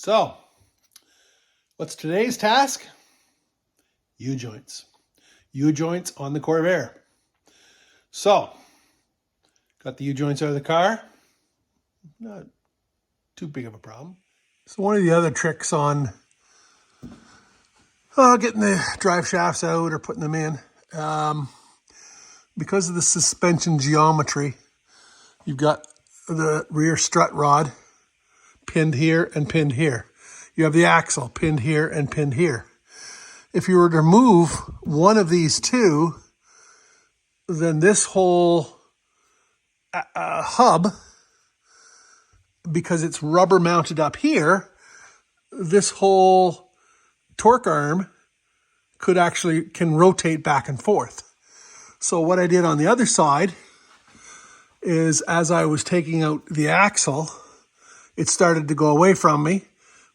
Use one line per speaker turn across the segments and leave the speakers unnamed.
So, what's today's task? U-joints. U-joints on the Corvair. So, got the U-joints out of the car. Not too big of a problem. So one of the other tricks on getting the drive shafts out or putting them in, because of the suspension geometry, you've got the rear strut rod pinned here and pinned here. You have the axle pinned here and pinned here. If you were to move one of these two, then this whole hub, because it's rubber mounted up here, this whole torque arm can rotate back and forth. So what I did on the other side is, as I was taking out the axle, it started to go away from me,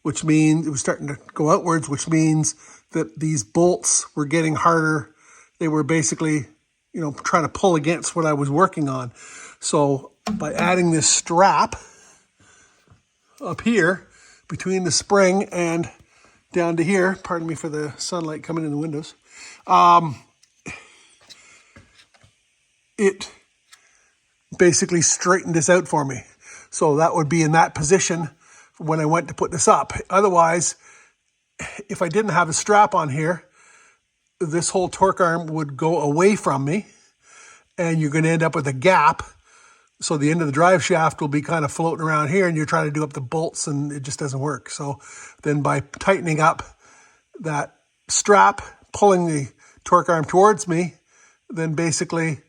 which means it was starting to go outwards, which means that these bolts were getting harder. They were basically, trying to pull against what I was working on. So by adding this strap up here between the spring and down to here, pardon me for the sunlight coming in the windows, it basically straightened this out for me. So that would be in that position when I went to put this up. Otherwise, if I didn't have a strap on here, this whole torque arm would go away from me and you're going to end up with a gap. So the end of the drive shaft will be kind of floating around here and you're trying to do up the bolts and it just doesn't work. So then by tightening up that strap, pulling the torque arm towards me, then basically,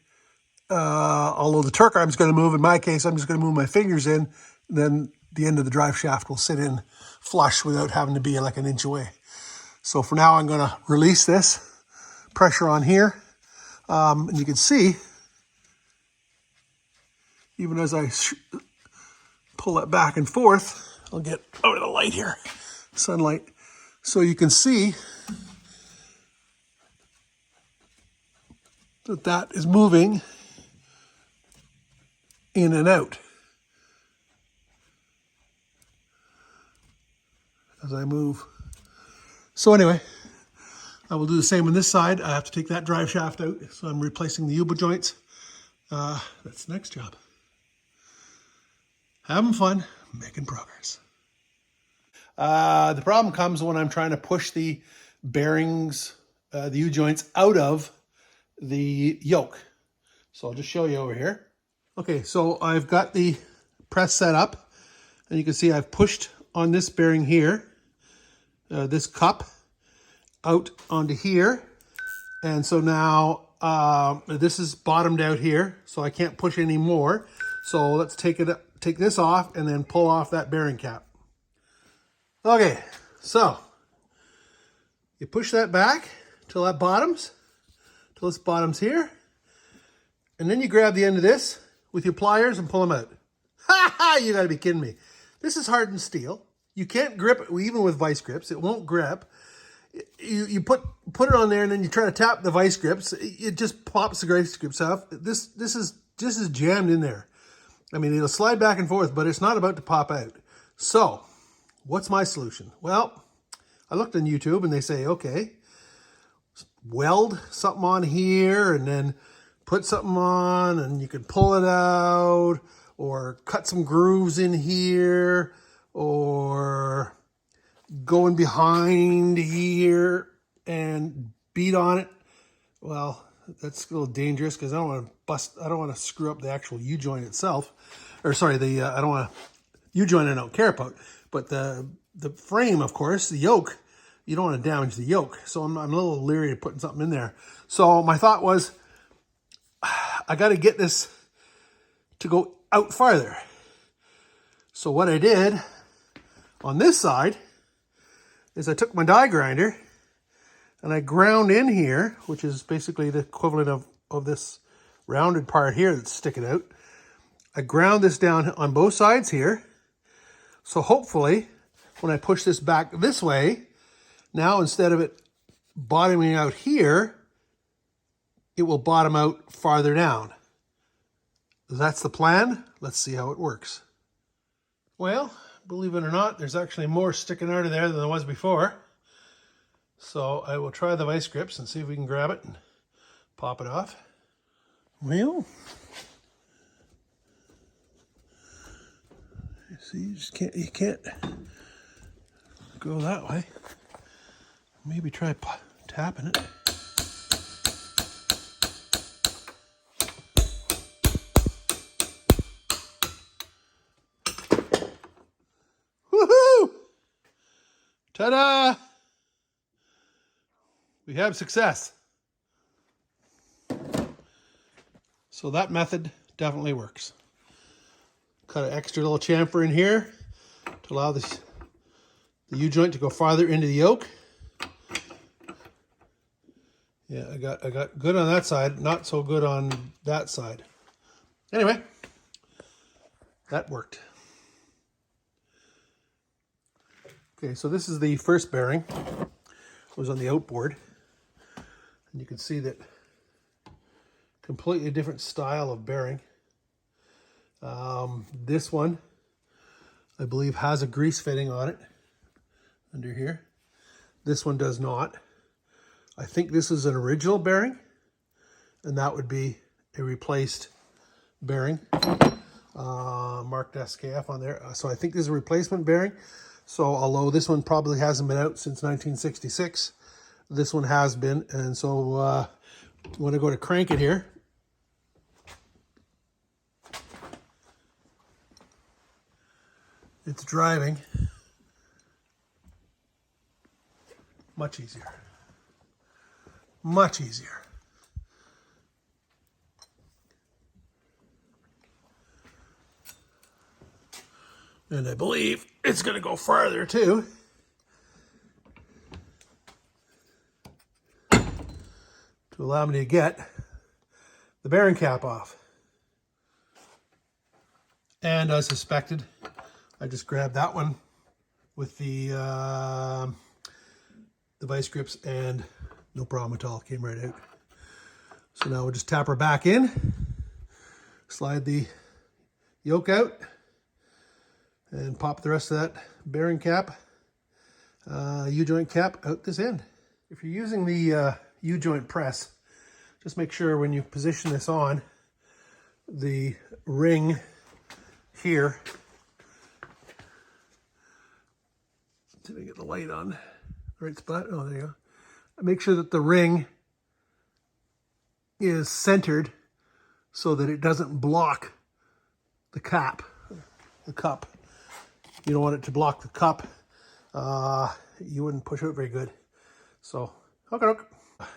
although the torque arm is going to move, in my case, I'm just going to move my fingers in, then the end of the drive shaft will sit in flush without having to be like an inch away. So for now, I'm going to release this, pressure on here, and you can see, even as I pull that back and forth, I'll get out of the light here, sunlight. So you can see that that is moving in and out as I move. So anyway, I will do the same on this side. I have to take that drive shaft out, so I'm replacing the U-joints. That's the next job. Having fun, making progress. The problem comes when I'm trying to push the bearings, the U-joints out of the yoke. So I'll just show you over here. Okay, so I've got the press set up, and you can see I've pushed on this bearing here, this cup, out onto here. And so now this is bottomed out here, so I can't push any more. So let's take this off and then pull off that bearing cap. Okay, so you push that back till that bottoms, till this bottoms here. And then you grab the end of this with your pliers and pull them out. Ha ha, you gotta be kidding me. This is hardened steel. You can't grip it, even with vice grips. It won't grip. You put it on there and then you try to tap the vice grips. It just pops the vice grips off. This is jammed in there. I mean, it'll slide back and forth, but it's not about to pop out. So, what's my solution? Well, I looked on YouTube and they say, okay, weld something on here and then put something on and you can pull it out, or cut some grooves in here, or go in behind here and beat on it. Well, that's a little dangerous because I don't want to screw up the actual U-joint itself. Or sorry, I don't want to, U-joint I don't care about. But the frame, of course, the yoke, you don't want to damage the yoke. So I'm a little leery of putting something in there. So my thought was, I got to get this to go out farther. So what I did on this side is I took my die grinder and I ground in here, which is basically the equivalent of this rounded part here that's sticking out. I ground this down on both sides here. So hopefully when I push this back this way, now instead of it bottoming out here, it will bottom out farther down. That's the plan. Let's see how it works. Well, believe it or not, there's actually more sticking out of there than there was before. So I will try the vice grips and see if we can grab it and pop it off. Well, see, you can't go that way. Maybe try tapping it. Woohoo! Ta-da! We have success. So that method definitely works. Cut an extra little chamfer in here to allow the U-joint to go farther into the yoke. Yeah, I got good on that side, not so good on that side. Anyway, that worked. Okay, so this is the first bearing. It was on the outboard. And you can see that completely different style of bearing. This one, I believe, has a grease fitting on it under here. This one does not. I think this is an original bearing, and that would be a replaced bearing. Marked SKF on there. So I think this is a replacement bearing. So although this one probably hasn't been out since 1966, this one has been. And so when I go to crank it here, it's driving much easier. Much easier. And I believe it's going to go farther too. To allow me to get the bearing cap off. And as suspected, I just grabbed that one with the vice grips and no problem at all, came right out. So now we'll just tap her back in, slide the yoke out, and pop the rest of that bearing cap, U-joint cap out this end. If you're using the U-joint press, just make sure when you position this on, the ring here, did I get the light on the right spot? Oh, there you go. Make sure that the ring is centered so that it doesn't block the cup. You don't want it to block the cup. You wouldn't push out very good. So, okay.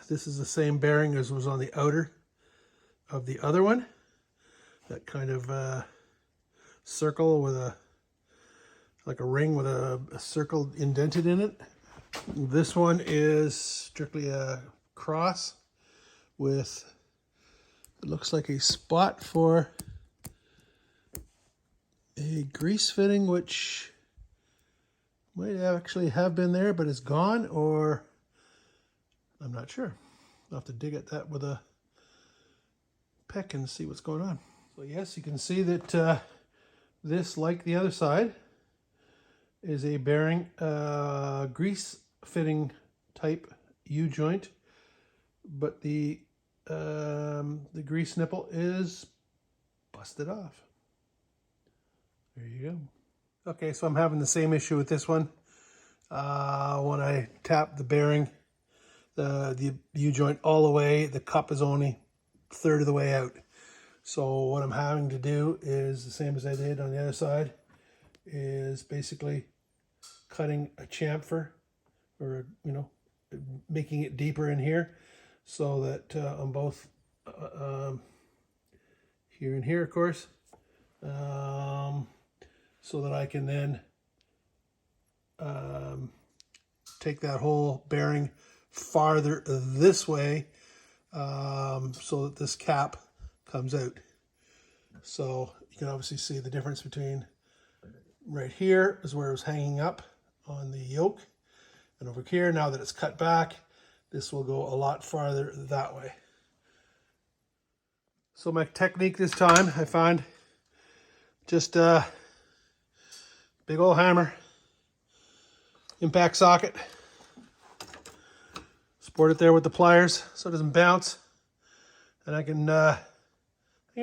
This is the same bearing as was on the outer of the other one. That kind of circle with like a ring with a circle indented in it. This one is strictly a cross with, it looks like a spot for a grease fitting, which might actually have been there, but is gone, or I'm not sure. I'll have to dig at that with a pick and see what's going on. So yes, you can see that this, like the other side, is a bearing grease fitting type U-joint, but the grease nipple is busted off. There you go. Okay, so I'm having the same issue with this one. When I tap the bearing, the U-joint all the way, the cup is only a third of the way out. So what I'm having to do is the same as I did on the other side, is basically cutting a chamfer, or making it deeper in here, so that on both here and here, of course, so that I can then take that whole bearing farther this way, so that this cap comes out. So you can obviously see the difference between right here is where it was hanging up on the yoke, and over here, now that it's cut back, this will go a lot farther that way. So my technique this time, I find, just big old hammer, impact socket. Support it there with the pliers so it doesn't bounce. And I can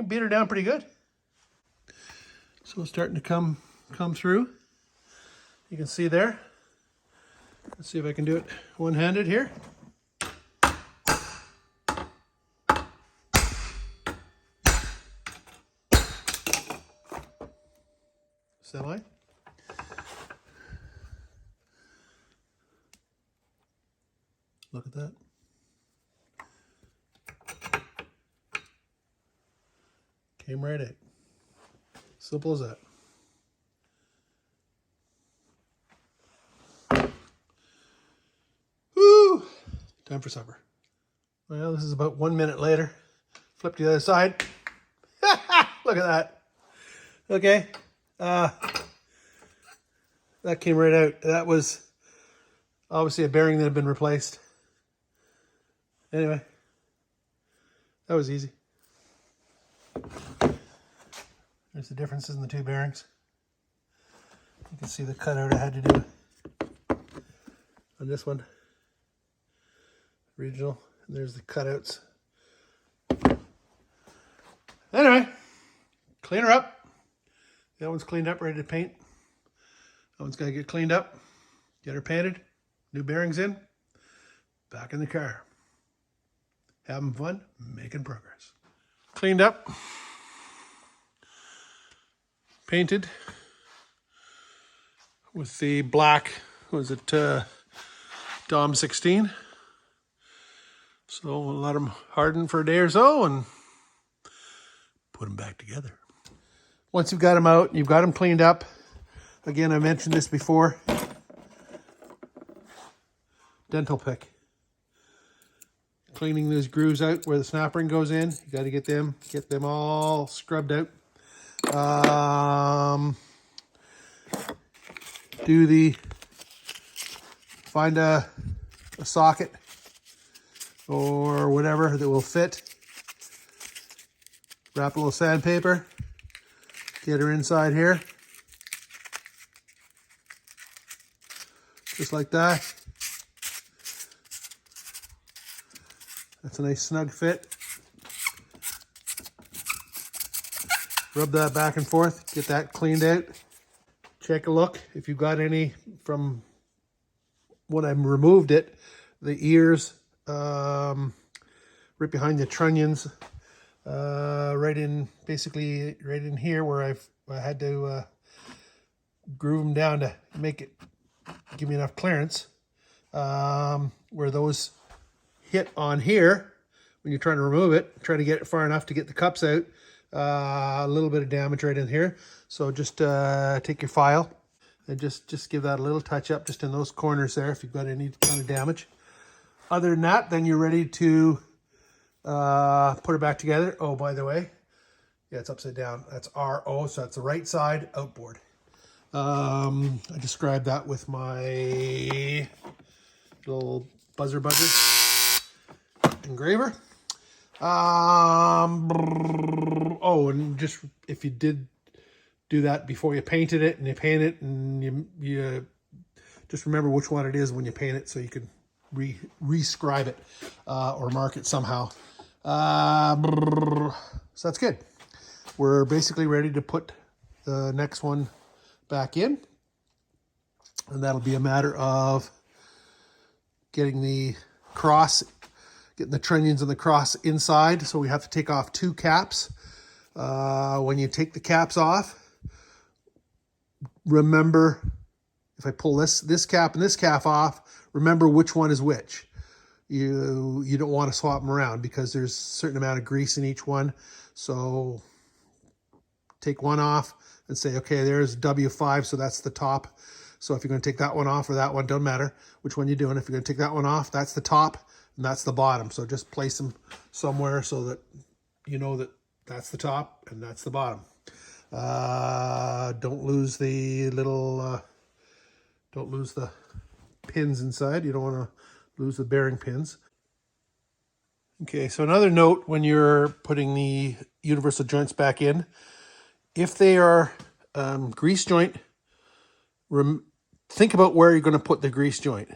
beat her down pretty good. So it's starting to come through. You can see there. Let's see if I can do it one-handed here. Semi. Look at that. Came right out. Simple as that. Woo! Time for supper. Well, this is about 1 minute later. Flip to the other side. Look at that. Okay. That came right out. That was obviously a bearing that had been replaced. Anyway, that was easy. There's the differences in the two bearings. You can see the cutout I had to do on this one. Original. And there's the cutouts. Anyway, clean her up. That one's cleaned up, ready to paint. That one's got to get cleaned up, get her painted, new bearings in, back in the car. Having fun, making progress. Cleaned up, painted with the black, was it Dom 16? So we'll let them harden for a day or so and put them back together. Once you've got them out, you've got them cleaned up. Again, I mentioned this before. Dental pick. Cleaning those grooves out where the snap ring goes in. You got to get them all scrubbed out. Find a socket or whatever that will fit. Wrap a little sandpaper. Get her inside here. Just like that. That's a nice snug fit. Rub that back and forth. Get that cleaned out. Check a look. If you've got any from when I removed it, the ears, right behind the trunnions, right in here where I had to groove them down to make it give me enough clearance, where those hit on here when you're trying to remove it, try to get it far enough to get the cups out. A little bit of damage right in here, so just take your file and just give that a little touch up just in those corners there if you've got any kind of damage. Other than that, then you're ready to put it back together. Oh, by the way, yeah, it's upside down. That's RO, so that's the right side outboard. I described that with my little buzzer engraver. Oh, and just if you did do that before you painted it and you paint it, and you just remember which one it is when you paint it so you can rescribe it or mark it somehow. So that's good. We're basically ready to put the next one back in, and that'll be a matter of getting the trunnions and the cross inside. So we have to take off 2 caps. When you take the caps off, remember, if I pull this cap and this cap off, remember which one is which. You don't want to swap them around because there's a certain amount of grease in each one. So take one off and say, okay, there's W5, so that's the top. So if you're going to take that one off or that one, don't matter which one you're doing. If you're going to take that one off, that's the top and that's the bottom. So just place them somewhere so that you know that that's the top and that's the bottom. Don't lose the little, don't lose the pins inside. You don't want to lose the bearing pins. Okay, so another note when you're putting the universal joints back in, if they are grease joint think about where you're going to put the grease joint,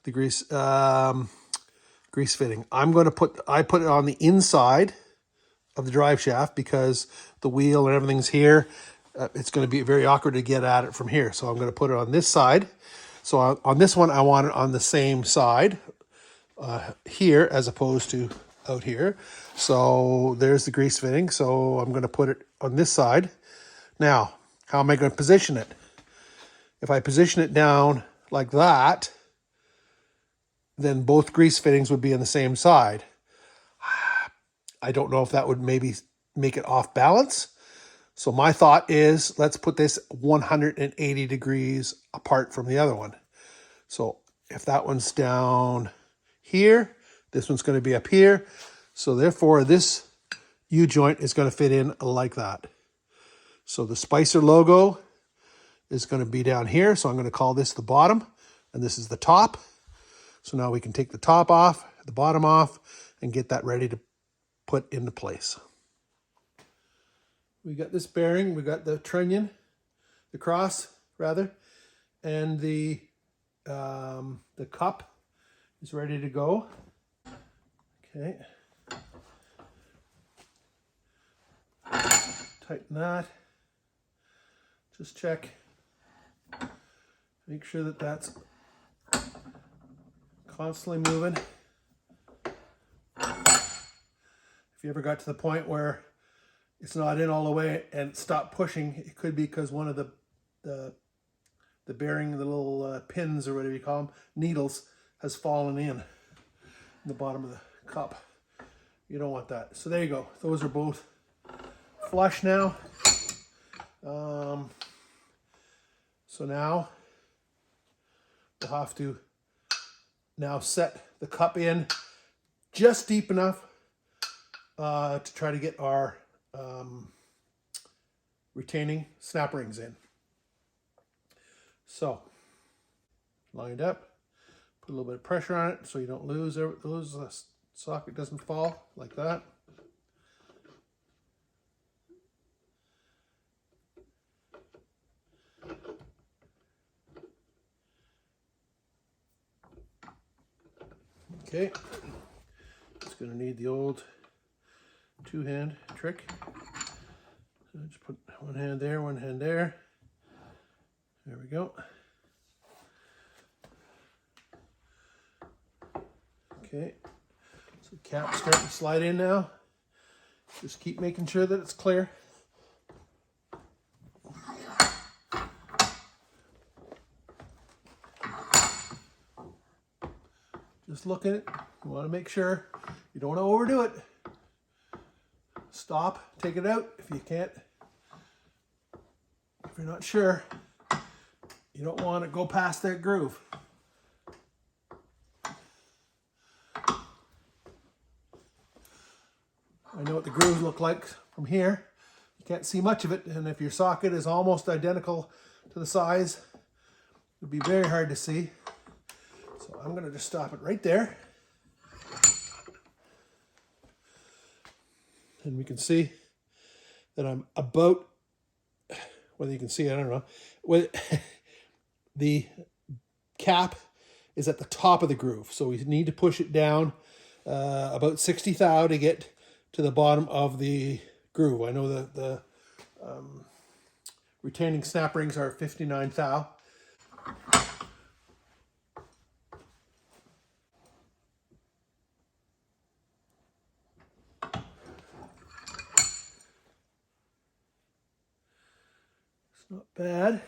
the grease fitting. I put it on the inside of the drive shaft because the wheel and everything's here. It's going to be very awkward to get at it from here. So I'm going to put it on this side. So on this one, I want it on the same side here as opposed to out here. So there's the grease fitting. So I'm going to put it on this side. Now, how am I going to position it? If I position it down like that, then both grease fittings would be on the same side. I don't know if that would maybe make it off balance. So my thought is, let's put this 180 degrees apart from the other one. So if that one's down here, this one's going to be up here. So therefore, this U-joint is going to fit in like that. So the Spicer logo is going to be down here. So I'm going to call this the bottom, and this is the top. So now we can take the top off, the bottom off, and get that ready to put into place. We got this bearing, we got the trunnion, the cross rather, and the cup is ready to go. Okay. Tighten that. Just check. Make sure that that's constantly moving. If you ever got to the point where it's not in all the way and stop pushing, it could be because one of the bearing, the little pins or whatever you call them, needles, has fallen in the bottom of the cup. You don't want that. So there you go. Those are both flush now. So now we'll have to now set the cup in just deep enough to try to get our retaining snap rings in. So lined up, put a little bit of pressure on it so you don't lose the socket doesn't fall like that. Okay, it's going to need the old two-hand trick. So just put one hand there, one hand there. There we go. Okay, so the cap's starting to slide in now. Just keep making sure that it's clear. Just look at it. You want to make sure you don't want to overdo it. Stop, take it out if you can't. If you're not sure, you don't want to go past that groove. I know what the grooves look like from here. You can't see much of it, and if your socket is almost identical to the size, it would be very hard to see. So I'm going to just stop it right there. And we can see that I'm about, whether you can see it, I don't know. Well, the cap is at the top of the groove. So we need to push it down about 60 thou to get to the bottom of the groove. I know that the retaining snap rings are 59 thou. Not bad.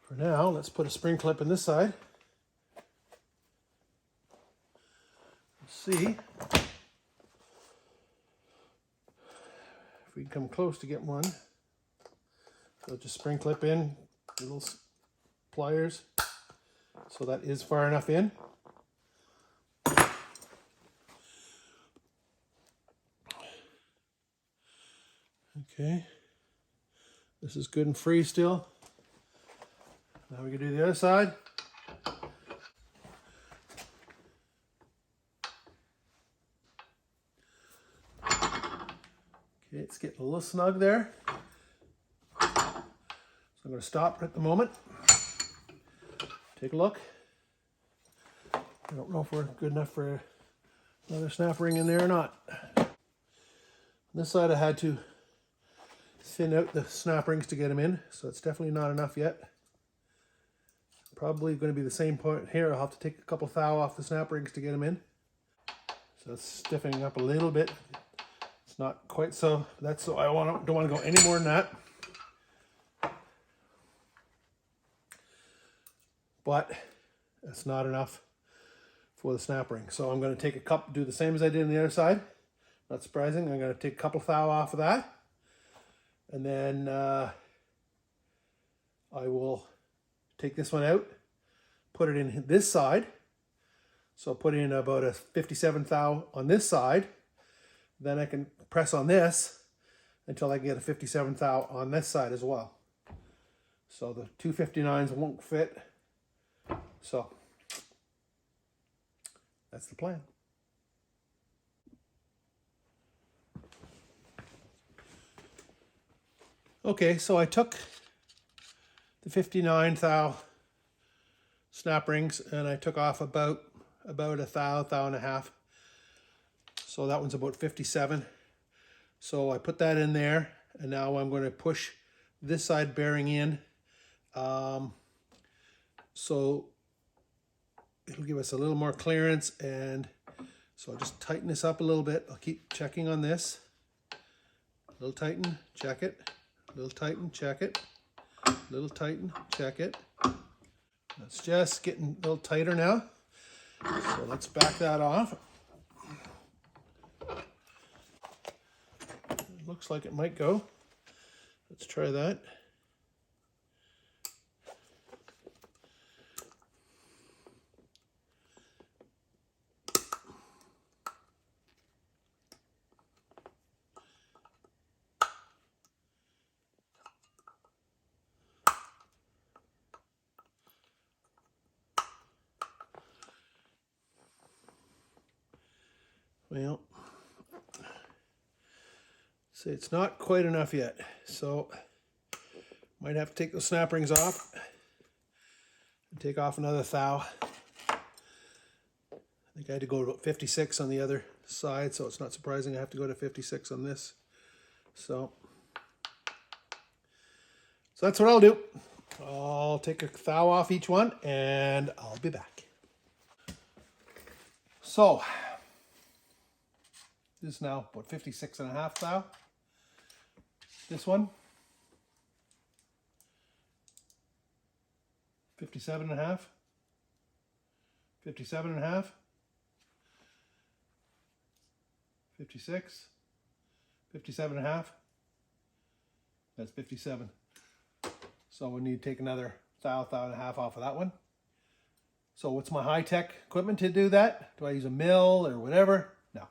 For now, let's put a spring clip in this side. Let's see if we can come close to get one. So just spring clip in, little pliers. So that is far enough in. Okay. This is good and free still. Now we can do the other side. Okay, it's getting a little snug there. So I'm going to stop at the moment. Take a look. I don't know if we're good enough for another snap ring in there or not. On this side I had to thin out the snap rings to get them in, so it's definitely not enough yet. Probably going to be the same point here. I'll have to take a couple thou off the snap rings to get them in. So it's stiffening up a little bit. It's not quite so. That's so I don't want to go any more than that. But that's not enough for the snap ring. So I'm going to take a couple, do the same as I did on the other side. Not surprising. I'm going to take a couple thou off of that. And then I will take this one out, put it in this side. So I'll put in about a 57 thou on this side. Then I can press on this until I get a 57 thou on this side as well. So the 259s won't fit. So that's the plan. Okay, so I took the 59 thou snap rings and I took off about a thou and a half. So that one's about 57. So I put that in there, and now I'm going to push this side bearing in. So it'll give us a little more clearance, and so I'll just tighten this up a little bit. I'll keep checking on this. A little tighten, check it. A little tighten, check it. A little tighten, check it. It's just getting a little tighter now. So let's back that off. It looks like it might go. Let's try that. Well, see, it's not quite enough yet, so might have to take those snap rings off and take off another thou. I think I had to go to 56 on the other side, so it's not surprising I have to go to 56 on this. So that's what I'll do. I'll take a thou off each one and I'll be back. So this is now about 56 and a half thou. This one, 57 and a half, 57 and a half, 56, 57 and a half, that's 57. So we need to take another thou and a half off of that one. So what's my high-tech equipment to do that? Do I use a mill or whatever? No.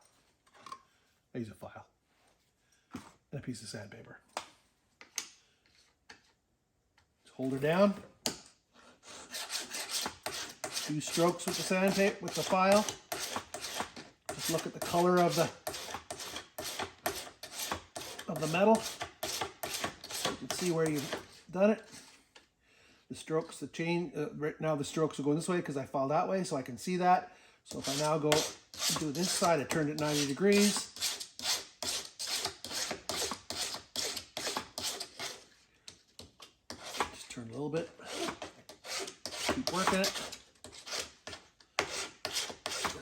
I use a file and a piece of sandpaper. Just hold her down. 2 strokes with the sandpaper, with the file. Just look at the color of the metal. So you can see where you've done it. The strokes, the chain, right now the strokes are going this way because I filed that way, so I can see that. So if I now go do this side, I turned it 90 degrees. Just turn a little bit. Keep working it.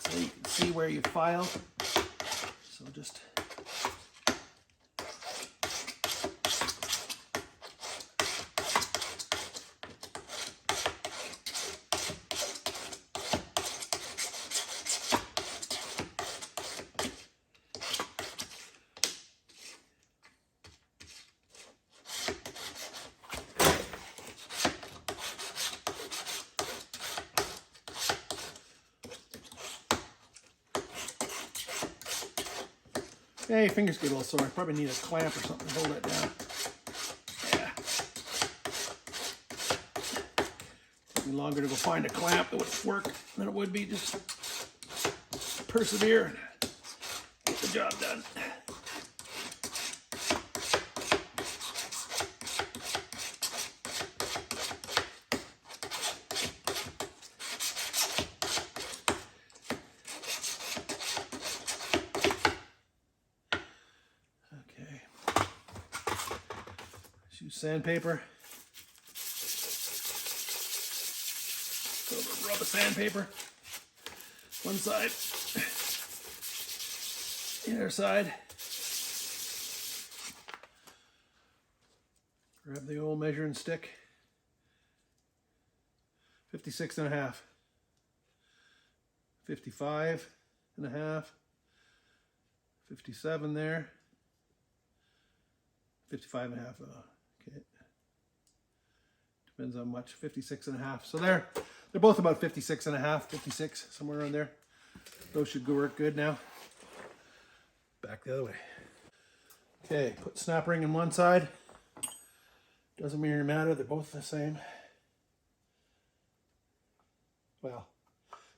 So you can see where you filed. So just hey, fingers get a little sore. I probably need a clamp or something to hold it down. Yeah. Took me longer to go find a clamp that would work than it would be just persevere and get the job done. Use sandpaper. Rub a sandpaper. One side. The other side. Grab the old measuring stick. 56.5. 55.5. 57 there. 55.5. Okay. Depends on much. 56.5. So they're both about 56.5, 56, somewhere around there. Those should work good now. Back the other way. Okay, put snap ring in one side. Doesn't really matter, they're both the same. Well,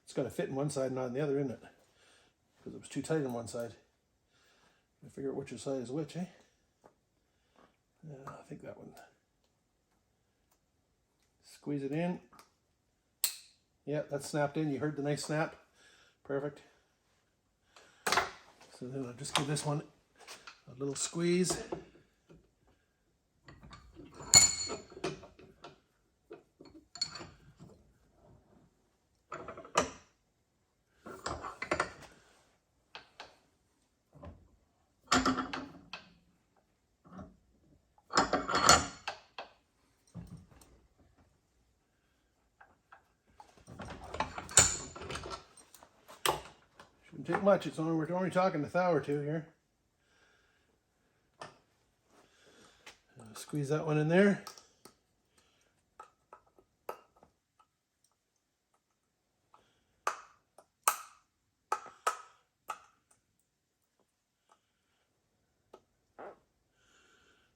it's got to fit in one side, not in the other, isn't it? Because it was too tight on one side. I figure out which side is which, eh? I think that one. Squeeze it in. Yeah, that's snapped in. You heard the nice snap. Perfect. So then I'll just give this one a little squeeze. Shouldn't take much. We're only talking a thou or two here. Squeeze that one in there.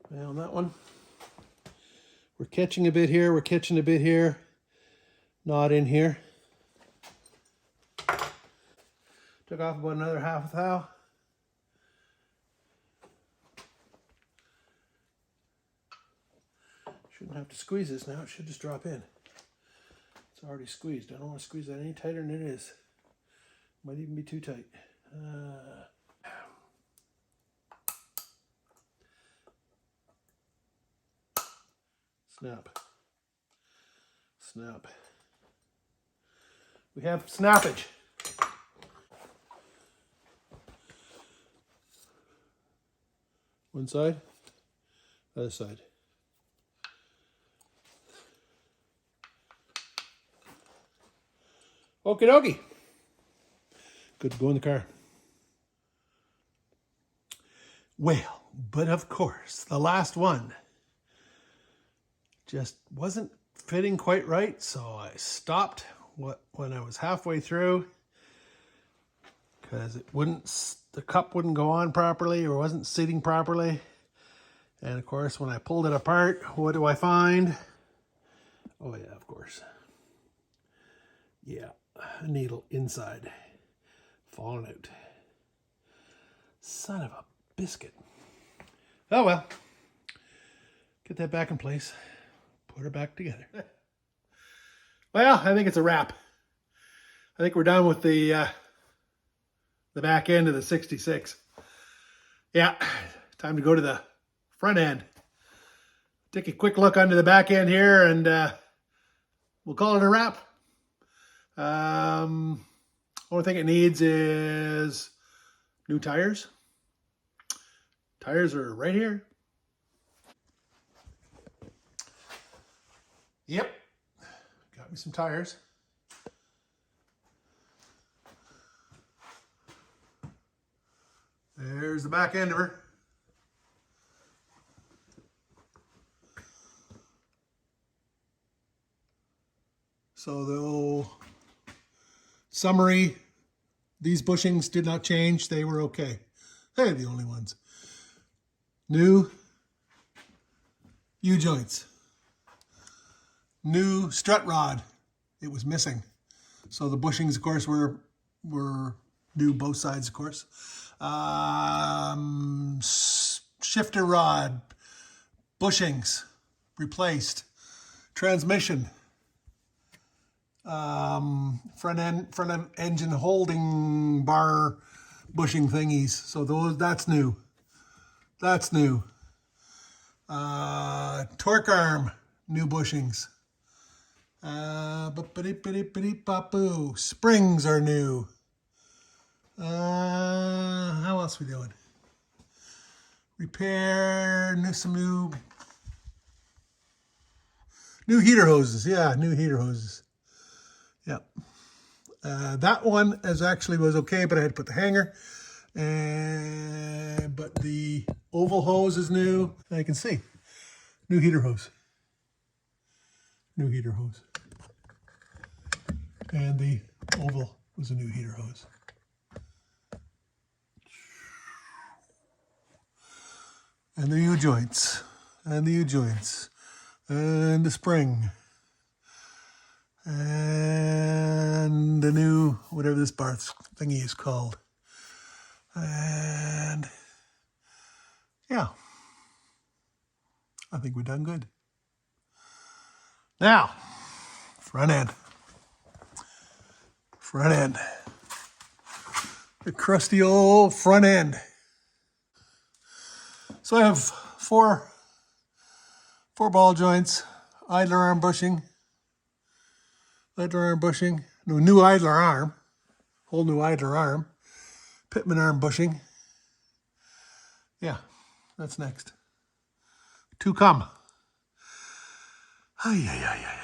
Well, on that one, we're catching a bit here, we're catching a bit here, not in here. Took off about another half a thou. Shouldn't have to squeeze this now, it should just drop in. It's already squeezed. I don't want to squeeze that any tighter than it is. Might even be too tight. Snap. Snap. We have snappage. One side, other side. Okie dokie. Good to go in the car. Well, but of course, the last one just wasn't fitting quite right, so I stopped when I was halfway through because the cup wouldn't go on properly or wasn't sitting properly. And of course, when I pulled it apart, what do I find? Oh yeah, of course. Yeah, a needle inside, falling out. Son of a biscuit. Oh well, get that back in place, put her back together. Well, I think it's a wrap. I think we're done with the back end of the 66. Yeah, time to go to the front end. Take a quick look under the back end here and we'll call it a wrap. Only thing it needs is new tires. Tires are right here. Yep, got me some tires. There's the back end of her. So the summary, these bushings did not change. They were okay. They're the only ones. New U-joints. New strut rod. It was missing. So the bushings, of course, were new, both sides, of course. Shifter rod, bushings replaced, transmission, front end engine holding bar bushing thingies. So that's new. That's new. Torque arm, new bushings. Springs are new. How else we doing? Repair, some new heater hoses. Yeah, new heater hoses. Yep. That one was okay, but I had to put the hanger. But the oval hose is new. I can see. New heater hose. New heater hose. And the oval was a new heater hose. And the U-joints. And the U-joints. And the spring. And the new, whatever this bar thingy is called. And yeah, I think we've done good. Now, front end. Front end. The crusty old front end. So I have four ball joints, idler arm bushing, new idler arm, whole new idler arm, Pitman arm bushing. Yeah, that's next. To come. Ay, ay, ay, ay.